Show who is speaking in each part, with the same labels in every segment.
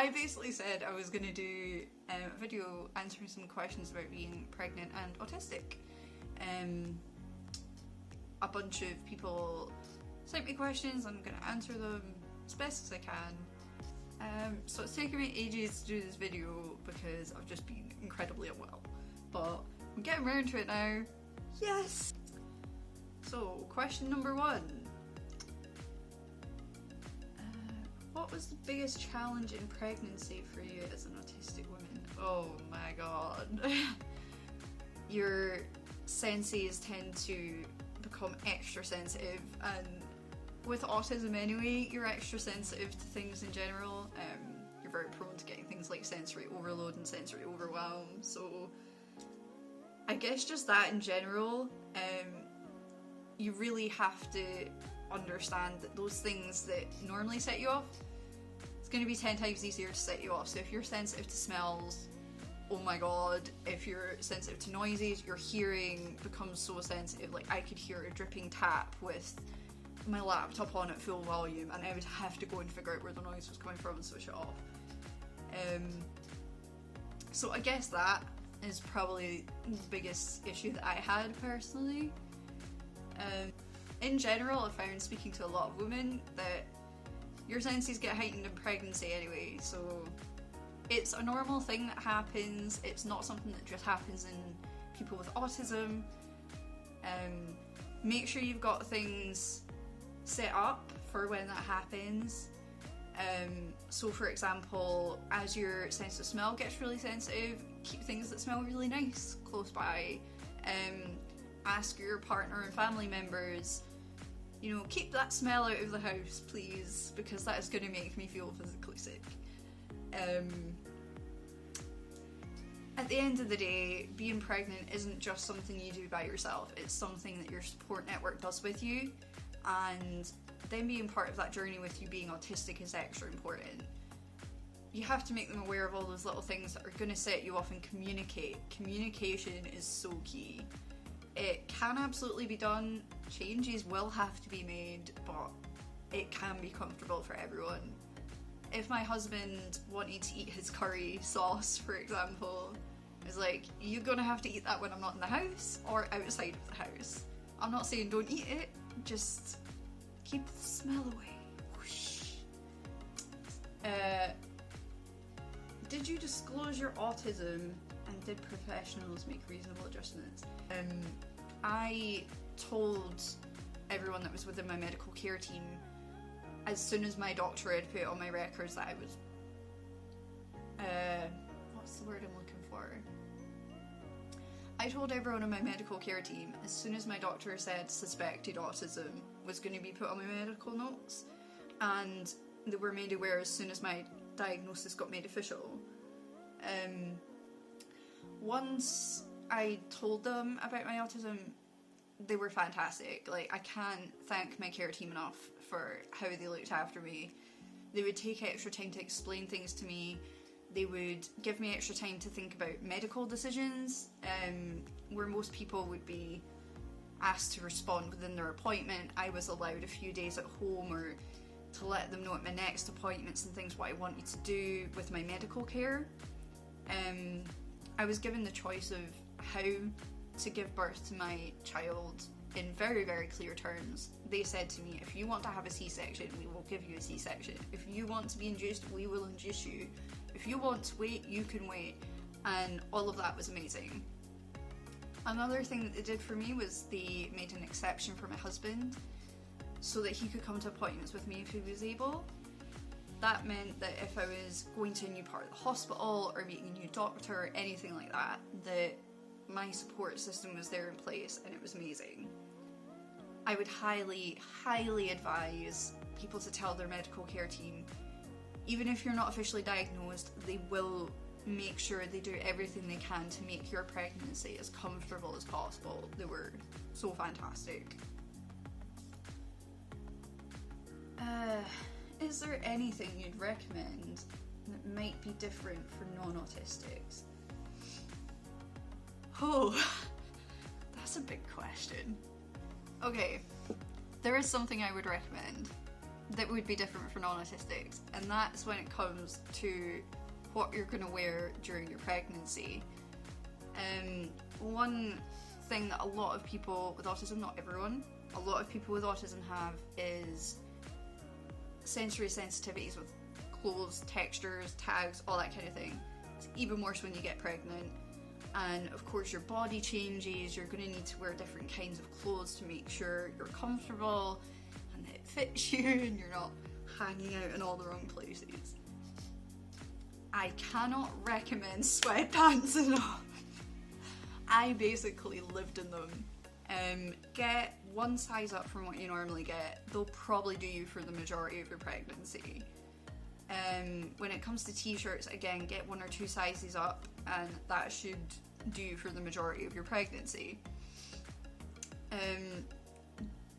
Speaker 1: I basically said I was going to do a video answering some questions about being pregnant and autistic. A bunch of people sent me questions, I'm going to answer them as best as I can. So it's taken me ages to do this video because I've just been incredibly unwell, but I'm getting around to it now. Yes! So, question number 1. What was the biggest challenge in pregnancy for you as an autistic woman? Oh my god. Your senses tend to become extra sensitive, and with autism anyway, you're extra sensitive to things in general. You're very prone to getting things like sensory overload and sensory overwhelm, so I guess just that in general, you really have to understand that those things that normally set you off, it's going to be 10 times easier to set you off. So if you're sensitive to smells, oh my god, if you're sensitive to noises, your hearing becomes so sensitive. Like, I could hear a dripping tap with my laptop on at full volume and I would have to go and figure out where the noise was coming from and switch it off. So I guess that is probably the biggest issue that I had personally. In general, I found, speaking to a lot of women, that your senses get heightened in pregnancy anyway, so it's a normal thing that happens. It's not something that just happens in people with autism. Make sure you've got things set up for when that happens. So for example, as your sense of smell gets really sensitive, keep things that smell really nice close by. Ask your partner and family members, you know, keep that smell out of the house please, because that is going to make me feel physically sick. At the end of the day, being pregnant isn't just something you do by yourself, it's something that your support network does with you, and them being part of that journey with you being autistic is extra important. You have to make them aware of all those little things that are going to set you off and communicate. Communication is so key. It can absolutely be done, changes will have to be made, but it can be comfortable for everyone. If my husband wanted to eat his curry sauce, for example, it's like, you're gonna have to eat that when I'm not in the house or outside of the house. I'm not saying don't eat it, just keep the smell away. Whoosh. Did you disclose your autism, and did professionals make reasonable adjustments? I told everyone that was within my medical care team as soon as my doctor had put on my records that I was, what's the word I'm looking for? I told everyone on my medical care team as soon as my doctor said suspected autism was going to be put on my medical notes, and they were made aware as soon as my diagnosis got made official. Once I told them about my autism, they were fantastic. Like, I can't thank my care team enough for how they looked after me. They would take extra time to explain things to me. They would give me extra time to think about medical decisions, where most people would be asked to respond within their appointment. I was allowed a few days at home, or to let them know at my next appointments and things what I wanted to do with my medical care. I was given the choice of how to give birth to my child in very, very clear terms. They said to me, if you want to have a C-section, we will give you a C-section. If you want to be induced, we will induce you. If you want to wait, you can wait. And all of that was amazing. Another thing that they did for me was they made an exception for my husband so that he could come to appointments with me if he was able. That meant that if I was going to a new part of the hospital or meeting a new doctor or anything like that, that my support system was there in place, and it was amazing. I would highly, highly advise people to tell their medical care team, even if you're not officially diagnosed, they will make sure they do everything they can to make your pregnancy as comfortable as possible. They were so fantastic. Is there anything you'd recommend that might be different for non-autistics? Oh, that's a big question. Okay, there is something I would recommend. that would be different for non-autistics, and that's when it comes to what you're going to wear during your pregnancy. One thing that a lot of people with autism, not everyone, a lot of people with autism have is sensory sensitivities with clothes, textures, tags, all that kind of thing. It's even worse when you get pregnant. And of course your body changes, you're going to need to wear different kinds of clothes to make sure you're comfortable and it fits you and you're not hanging out in all the wrong places. I cannot recommend sweatpants enough. I basically lived in them. Get one size up from what you normally get. They'll probably do you for the majority of your pregnancy. When it comes to t-shirts, again, get 1 or 2 sizes up, and that should do you for the majority of your pregnancy.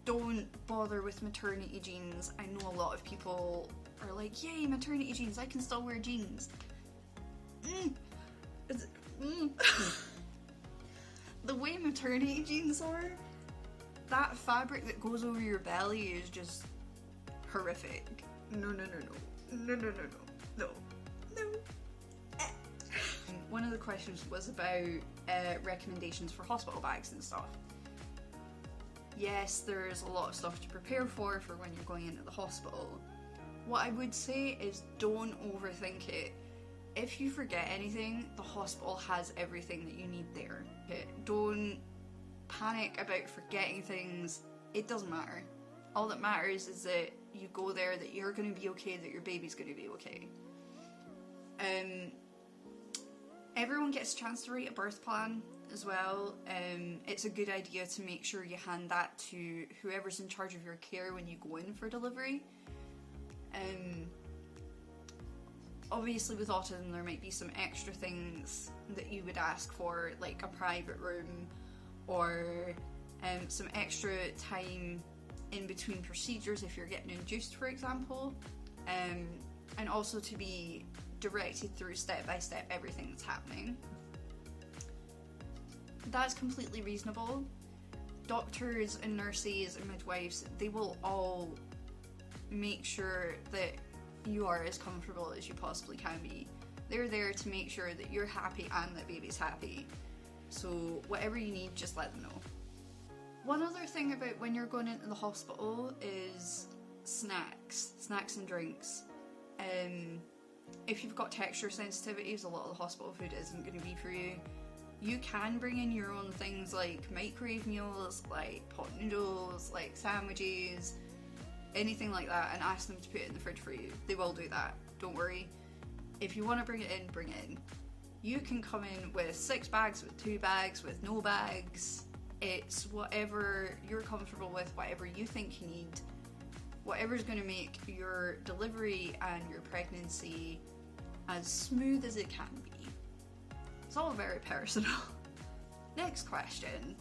Speaker 1: Don't bother with maternity jeans. I know a lot of people are like, yay, maternity jeans, I can still wear jeans. The way maternity jeans are, that fabric that goes over your belly is just horrific. No. One of the questions was about recommendations for hospital bags and stuff. Yes, there's a lot of stuff to prepare for when you're going into the hospital. What I would say is don't overthink it. If you forget anything, the hospital has everything that you need there. Don't panic about forgetting things. It doesn't matter. All that matters is that you go there, that you're going to be okay, that your baby's going to be okay. Everyone gets a chance to write a birth plan as well. It's a good idea to make sure you hand that to whoever's in charge of your care when you go in for delivery. Obviously with autism there might be some extra things that you would ask for, like a private room or some extra time in between procedures if you're getting induced, for example, and also to be directed through step by step everything that's happening. That's completely reasonable. Doctors and nurses and midwives, they will all make sure that you are as comfortable as you possibly can be. They're there to make sure that you're happy and that baby's happy. So whatever you need, just let them know. One other thing about when you're going into the hospital is snacks and drinks. If you've got texture sensitivities, a lot of the hospital food isn't going to be for you. You can bring in your own things like microwave meals, like pot noodles, like sandwiches, anything like that, and ask them to put it in the fridge for you. They will do that, don't worry. If you want to bring it in, bring it in. You can come in with 6 bags, with 2 bags, with no bags. It's whatever you're comfortable with, whatever you think you need, whatever's going to make your delivery and your pregnancy as smooth as it can be. It's all very personal. Next question.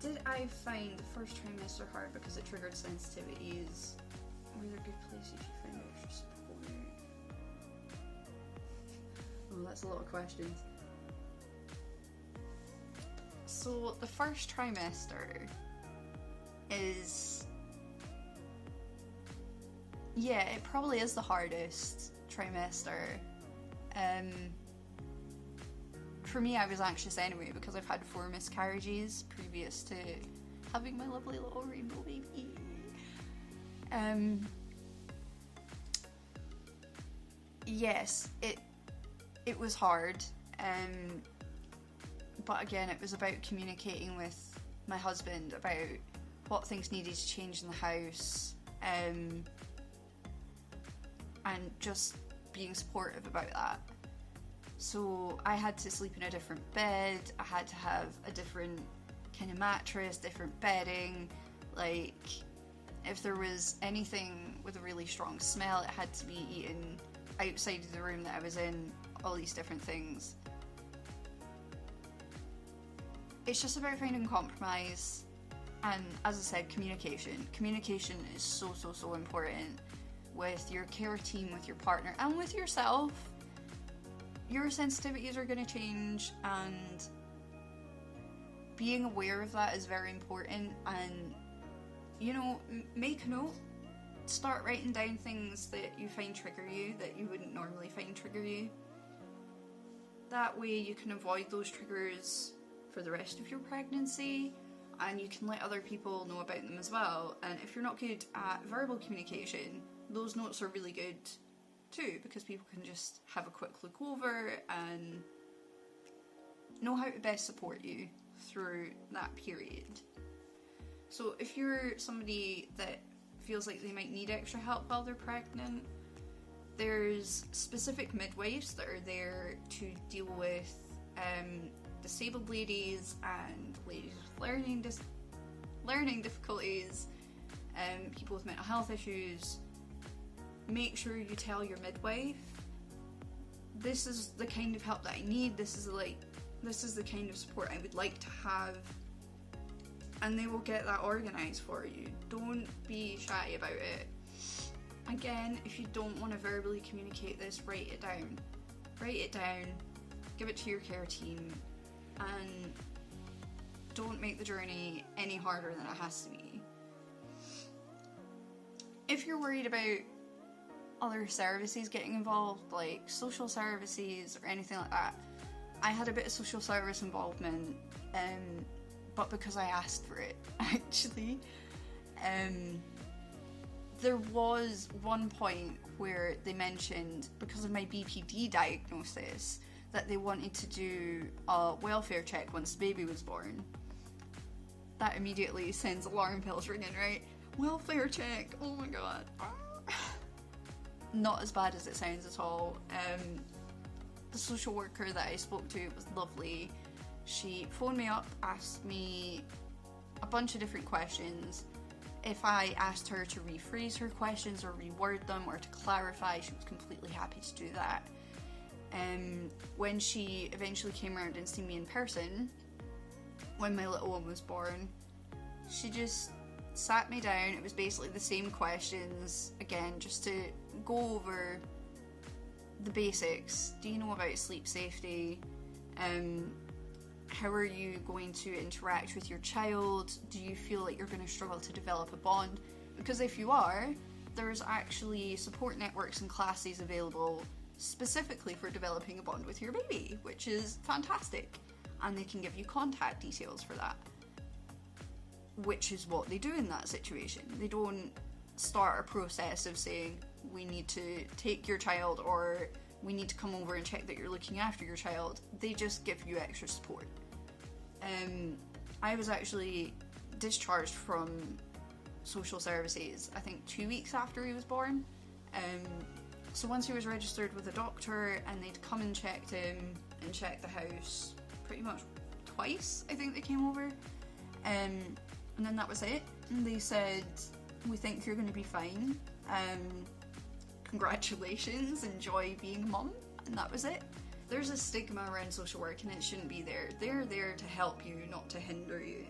Speaker 1: Did I find the first trimester hard because it triggered sensitivities? Were there good places you found extra support? Oh, that's a lot of questions. So the first trimester is, yeah, it probably is the hardest trimester. For me, I was anxious anyway because I've had 4 miscarriages previous to having my lovely little rainbow baby. Yes, it was hard. But again, it was about communicating with my husband about what things needed to change in the house, and just being supportive about that. So I had to sleep in a different bed, I had to have a different kind of mattress, different bedding, like if there was anything with a really strong smell, it had to be eaten outside of the room that I was in, all these different things. It's just about finding compromise, and as I said, communication. Communication is so important with your care team, with your partner, and with yourself. Your sensitivities are going to change, and being aware of that is very important. And, you know, make a note, start writing down things that you find trigger you, that you wouldn't normally find trigger you. That way you can avoid those triggers for the rest of your pregnancy, and you can let other people know about them as well. And if you're not good at verbal communication, those notes are really good too, because people can just have a quick look over and know how to best support you through that period. So if you're somebody that feels like they might need extra help while they're pregnant, there's specific midwives that are there to deal with disabled ladies and ladies with learning difficulties, people with mental health issues. Make sure you tell your midwife, this is the kind of help that I need, this is the kind of support I would like to have, and they will get that organised for you. Don't be shy about it. Again, if you don't want to verbally communicate this, write it down. Write it down, give it to your care team, and don't make the journey any harder than it has to be. If you're worried about other services getting involved, like social services or anything like that, I had a bit of social service involvement, but because I asked for it, actually. There was one point where they mentioned, because of my BPD diagnosis, that they wanted to do a welfare check once the baby was born. That immediately sends alarm bells ringing, right? Welfare check, oh my god. Not as bad as it sounds at all. The social worker that I spoke to was lovely. She phoned me up, asked me a bunch of different questions. If I asked her to rephrase her questions or reword them or to clarify, she was completely happy to do that. When she eventually came around and seen me in person, when my little one was born, she just sat me down. It was basically the same questions, again, just to go over the basics. Do you know about sleep safety? How are you going to interact with your child? Do you feel like you're going to struggle to develop a bond? Because if you are, there's actually support networks and classes available specifically for developing a bond with your baby, which is fantastic. And they can give you contact details for that, which is what they do in that situation. They don't start a process of saying, we need to take your child, or we need to come over and check that you're looking after your child. They just give you extra support. I was actually discharged from social services, I think 2 weeks after he was born. So once he was registered with a doctor, and they'd come and checked him and checked the house pretty much twice, I think they came over. And then that was it. And they said, we think you're going to be fine. Congratulations, enjoy being a mum. And that was it. There's a stigma around social work, and it shouldn't be there. They're there to help you, not to hinder you.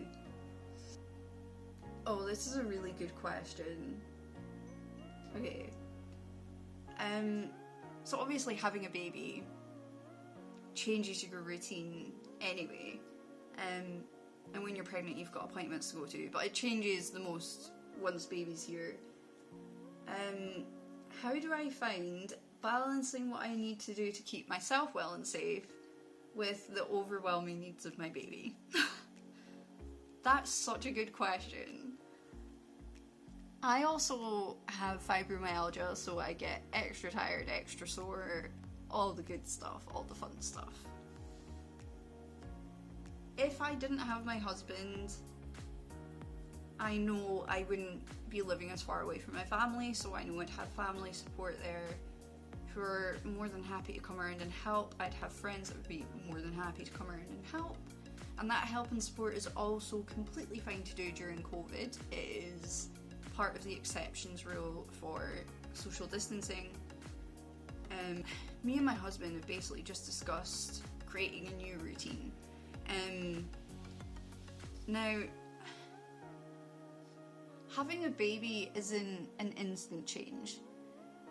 Speaker 1: Oh, this is a really good question. Okay. So obviously having a baby changes your routine anyway. And when you're pregnant, you've got appointments to go to, but it changes the most once baby's here. How do I find balancing what I need to do to keep myself well and safe with the overwhelming needs of my baby? That's such a good question. I also have fibromyalgia, so I get extra tired, extra sore, all the good stuff, all the fun stuff. If I didn't have my husband, I know I wouldn't be living as far away from my family, so I know I'd have family support there who are more than happy to come around and help. I'd have friends that would be more than happy to come around and help. And that help and support is also completely fine to do during COVID. It is part of the exceptions rule for social distancing. Me and my husband have basically just discussed creating a new routine. Now, having a baby isn't an instant change.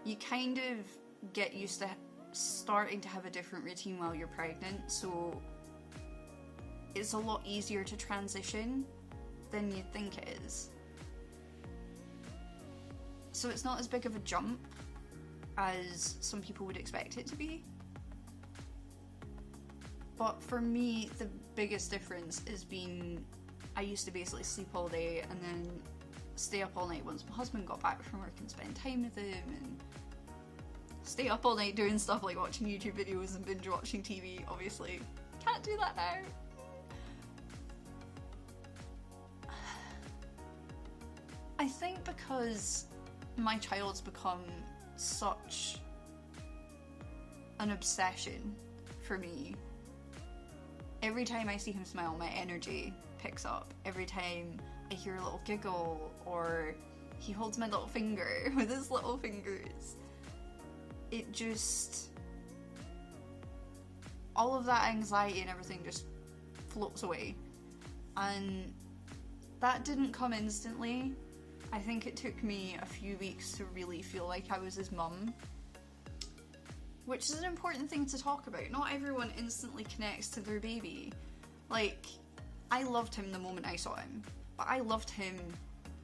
Speaker 1: You kind of get used to starting to have a different routine while you're pregnant, so it's a lot easier to transition than you'd think it is. So it's not as big of a jump as some people would expect it to be. But for me, the biggest difference is I used to basically sleep all day and then stay up all night once my husband got back from work and spend time with him, and stay up all night doing stuff like watching YouTube videos and binge watching TV. Obviously, can't do that now. I think because my child's become such an obsession for me. Every time I see him smile, my energy picks up. Every time I hear a little giggle, or he holds my little finger with his little fingers, it just... all of that anxiety and everything just floats away. And that didn't come instantly. I think it took me a few weeks to really feel like I was his mum. Which is an important thing to talk about. Not everyone instantly connects to their baby. Like, I loved him the moment I saw him. But I loved him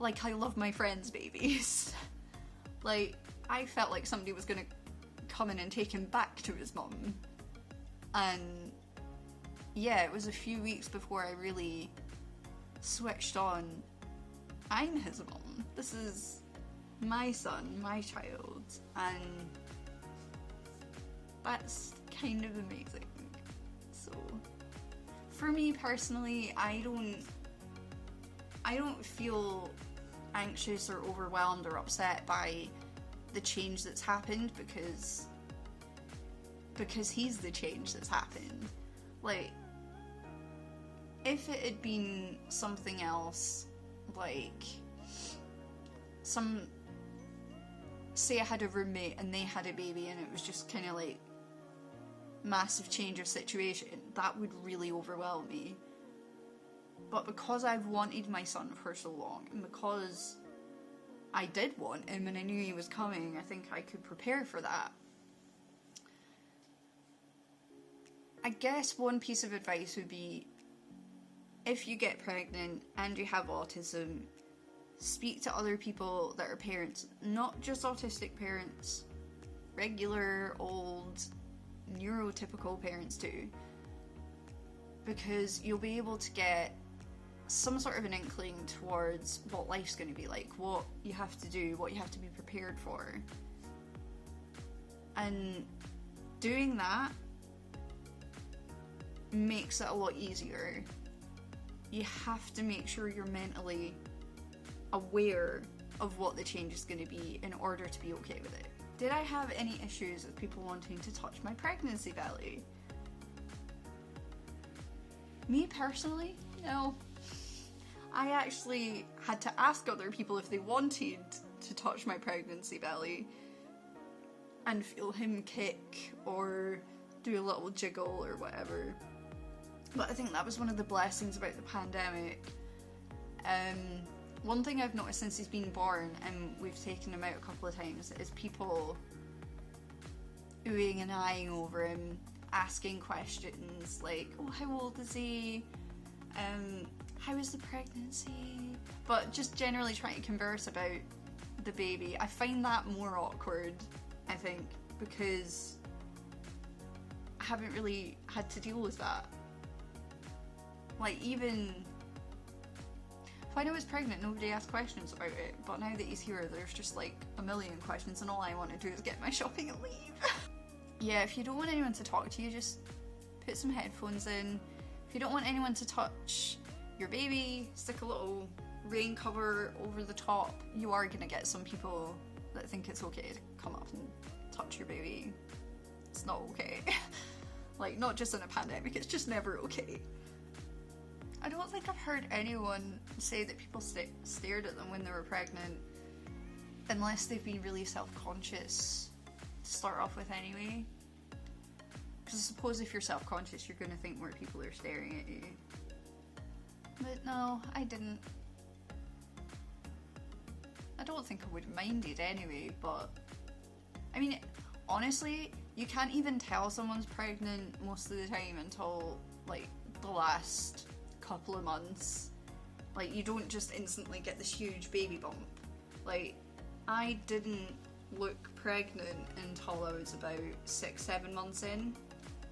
Speaker 1: like I love my friends' babies. Like, I felt like somebody was gonna come in and take him back to his mum. And yeah, it was a few weeks before I really switched on. I'm his mum. This is my son, my child, and that's kind of amazing. So, for me personally, I don't feel anxious or overwhelmed or upset by the change that's happened because he's the change that's happened. Like, if it had been something else, like say I had a roommate and they had a baby and it was just kind of like massive change of situation, that would really overwhelm me. But because I've wanted my son for so long, and because I did want him and I knew he was coming, I think I could prepare for that. I guess one piece of advice would be, if you get pregnant and you have autism, speak to other people that are parents, not just autistic parents, regular, old, neurotypical parents too, because you'll be able to get some sort of an inkling towards what life's going to be like, what you have to do, what you have to be prepared for. And doing that makes it a lot easier. You have to make sure you're mentally aware of what the change is going to be in order to be okay with it. Did I have any issues with people wanting to touch my pregnancy belly? Me personally, no. I actually had to ask other people if they wanted to touch my pregnancy belly and feel him kick or do a little jiggle or whatever. But I think that was one of the blessings about the pandemic. One thing I've noticed since he's been born, and we've taken him out a couple of times, is people oohing and eyeing over him, asking questions like, oh, how old is he? How is the pregnancy? But just generally trying to converse about the baby. I find that more awkward, I think, because I haven't really had to deal with that. Like, even if I know he's pregnant, nobody asks questions about it, but now that he's here, there's just like a million questions, and all I want to do is get my shopping and leave. Yeah, if you don't want anyone to talk to you, just put some headphones in. If you don't want anyone to touch your baby, stick a little rain cover over the top. You are gonna get some people that think it's okay to come up and touch your baby. It's not okay. Like, not just in a pandemic, it's just never okay. I don't think I've heard anyone say that people stared at them when they were pregnant, unless they've been really self-conscious to start off with anyway. Because I suppose if you're self-conscious, you're going to think more people are staring at you. But no, I didn't. I don't think I would have minded anyway, but I mean, honestly, you can't even tell someone's pregnant most of the time until like the last couple of months. Like, you don't just instantly get this huge baby bump. Like, I didn't look pregnant until I was about 6-7 months in,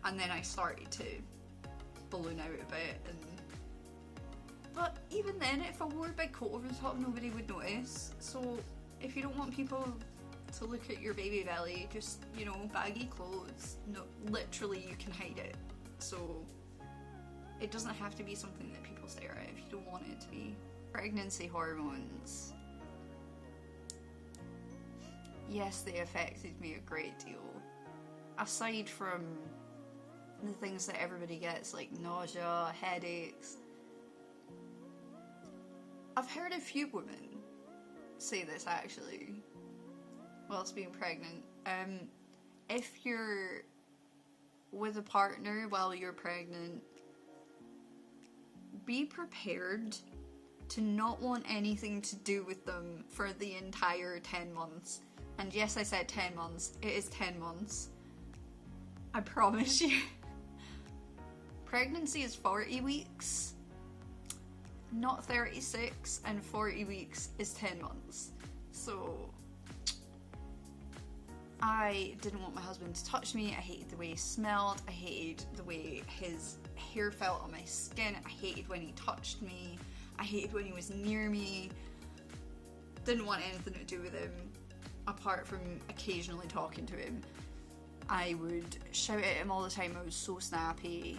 Speaker 1: and then I started to balloon out a bit. But even then, if I wore a big coat over the top, nobody would notice. So if you don't want people to look at your baby belly, just, baggy clothes. No, literally you can hide it. So it doesn't have to be something that people stare at if you don't want it to be. Pregnancy hormones. Yes, they affected me a great deal. Aside from the things that everybody gets, like nausea, headaches. I've heard a few women say this actually, whilst being pregnant. If you're with a partner while you're pregnant, be prepared to not want anything to do with them for the entire 10 months. And yes, I said 10 months. It is 10 months. I promise you. Pregnancy is 40 weeks, not 36, and 40 weeks is 10 months. So I didn't want my husband to touch me. I hated the way he smelled. I hated the way his hair felt on my skin. I hated when he touched me. I hated when he was near me. Didn't want anything to do with him, apart from occasionally talking to him. I would shout at him all the time. I was so snappy.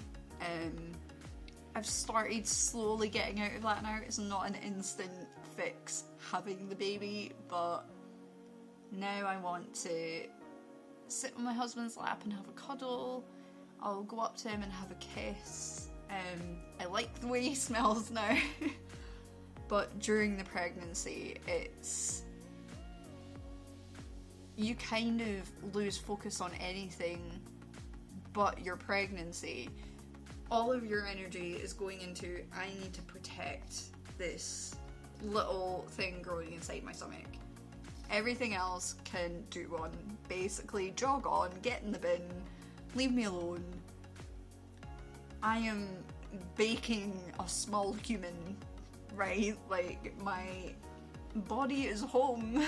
Speaker 1: I've started slowly getting out of that now. It's not an instant fix having the baby, but now I want to sit on my husband's lap and have a cuddle. I'll go up to him and have a kiss. I like the way he smells now. But during the pregnancy, you kind of lose focus on anything but your pregnancy. All of your energy is going into, I need to protect this little thing growing inside my stomach. Everything else can do on. Basically, jog on, get in the bin, leave me alone. I am baking a small human, right? Like, my body is home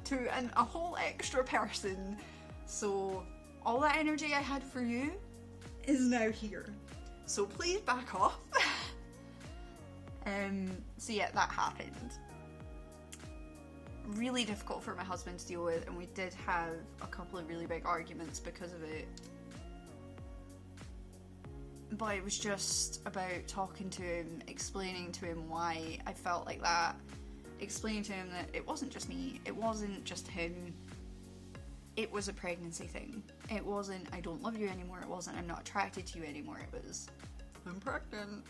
Speaker 1: to a whole extra person. So all that energy I had for you is now here. So please back off. So yeah, that happened. Really difficult for my husband to deal with, and we did have a couple of really big arguments because of it. But it was just about talking to him, explaining to him why I felt like that, explaining to him that it wasn't just me, it wasn't just him, it was a pregnancy thing. It wasn't, I don't love you anymore, it wasn't, I'm not attracted to you anymore, it was, I'm pregnant.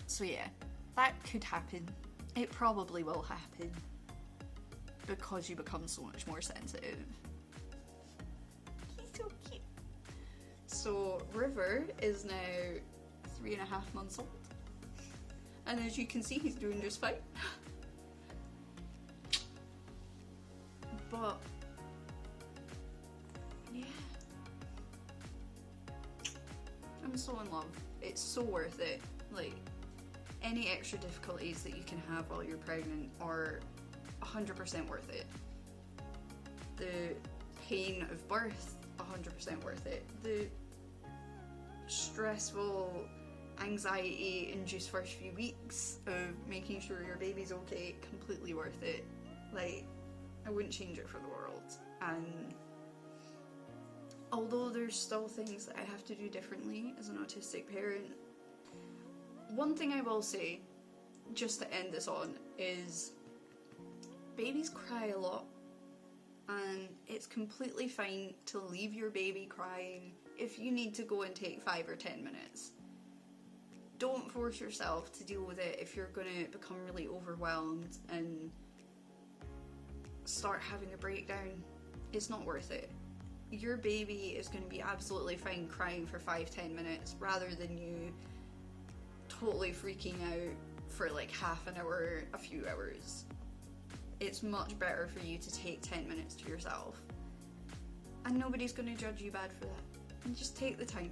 Speaker 1: So yeah, that could happen. It probably will happen because you become so much more sensitive. He's so cute. So River is now 3.5 months old, and as you can see, he's doing just fine. But yeah, I'm so in love. It's so worth it. Like, any extra difficulties that you can have while you're pregnant are 100% worth it. The pain of birth, 100% worth it. The stressful, anxiety-induced first few weeks of making sure your baby's okay, completely worth it. Like, I wouldn't change it for the world. And although there's still things that I have to do differently as an autistic parent, one thing I will say, just to end this on, is babies cry a lot, and it's completely fine to leave your baby crying if you need to go and take 5 or 10 minutes. Don't force yourself to deal with it if you're going to become really overwhelmed and start having a breakdown. It's not worth it. Your baby is going to be absolutely fine crying for 5-10 minutes rather than you totally freaking out for like half an hour, a few hours. It's much better for you to take 10 minutes to yourself. And nobody's going to judge you bad for that. And just take the time.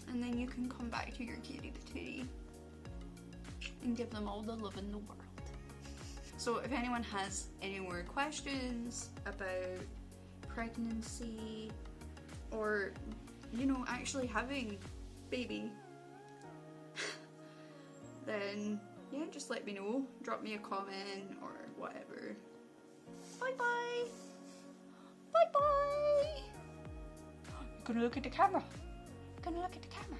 Speaker 1: And then you can come back to your cutie patootie. and give them all the love in the world. So if anyone has any more questions about pregnancy or, you know, actually having baby, then yeah, just let me know. Drop me a comment or whatever. Bye bye. Bye bye. You're gonna look at the camera. You're gonna look at the camera.